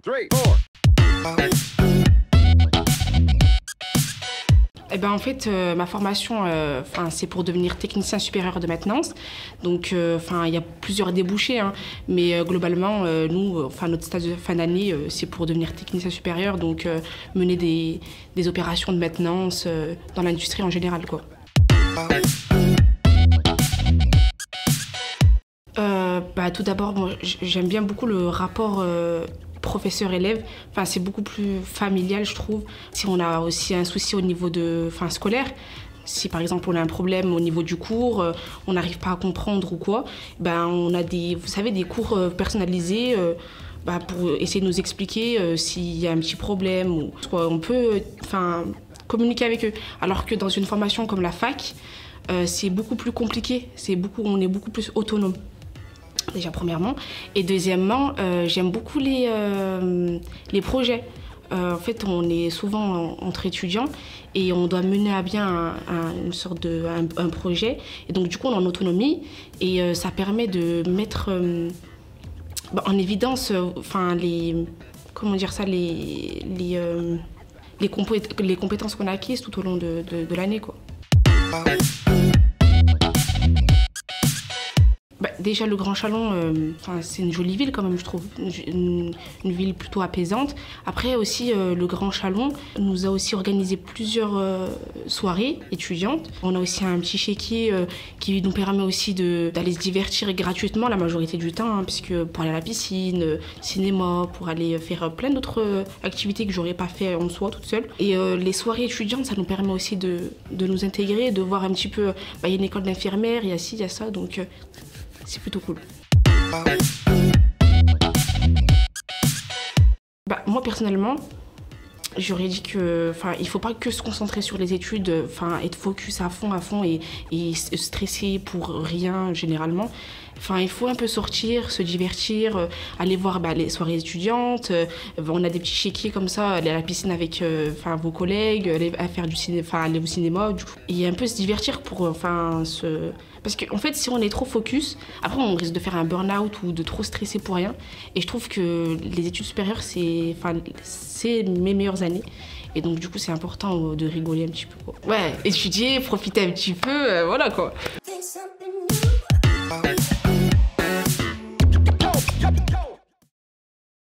three, four. Eh ben, en fait, ma formation, c'est pour devenir technicien supérieur de maintenance. Donc, il y a plusieurs débouchés, hein, mais globalement, nous, notre stage de fin d'année, c'est pour devenir technicien supérieur, donc mener des opérations de maintenance dans l'industrie en général, quoi. Tout d'abord, moi, j'aime bien beaucoup le rapport professeur-élève. C'est beaucoup plus familial, je trouve. Si on a aussi un souci au niveau scolaire, si par exemple on a un problème au niveau du cours, on n'arrive pas à comprendre ou quoi, on a des cours personnalisés pour essayer de nous expliquer s'il y a un petit problème ou quoi. On peut communiquer avec eux. Alors que dans une formation comme la fac, c'est beaucoup plus compliqué. On est beaucoup plus autonome. Déjà premièrement, et deuxièmement, j'aime beaucoup les projets. En fait, on est souvent entre étudiants et on doit mener à bien un projet. Et donc, du coup, on est en autonomie et ça permet de mettre en évidence les compétences qu'on a acquises tout au long de l'année, quoi. Déjà, le Grand Chalon, c'est une jolie ville quand même, je trouve. Une ville plutôt apaisante. Après aussi, le Grand Chalon nous a aussi organisé plusieurs soirées étudiantes. On a aussi un petit chéquier qui nous permet aussi d'aller se divertir gratuitement la majorité du temps, hein, puisque pour aller à la piscine, cinéma, pour aller faire plein d'autres activités que j'aurais pas fait en soi toute seule. Et les soirées étudiantes, ça nous permet aussi de nous intégrer, de voir un petit peu. Il y a une école d'infirmière, il y a ci, il y a ça, donc c'est plutôt cool. Moi personnellement, j'aurais dit que, il faut pas que se concentrer sur les études, être focus à fond et stresser pour rien généralement. Il faut un peu sortir, se divertir, aller voir les soirées étudiantes. On a des petits chéquiers comme ça, aller à la piscine avec vos collègues, aller faire aller au cinéma, du coup. Et un peu se divertir pour Parce qu'en fait, si on est trop focus, après on risque de faire un burn-out ou de trop stresser pour rien. Et je trouve que les études supérieures, c'est mes meilleures années. Et donc du coup, c'est important de rigoler un petit peu, quoi. Ouais, étudier, profiter un petit peu, voilà quoi.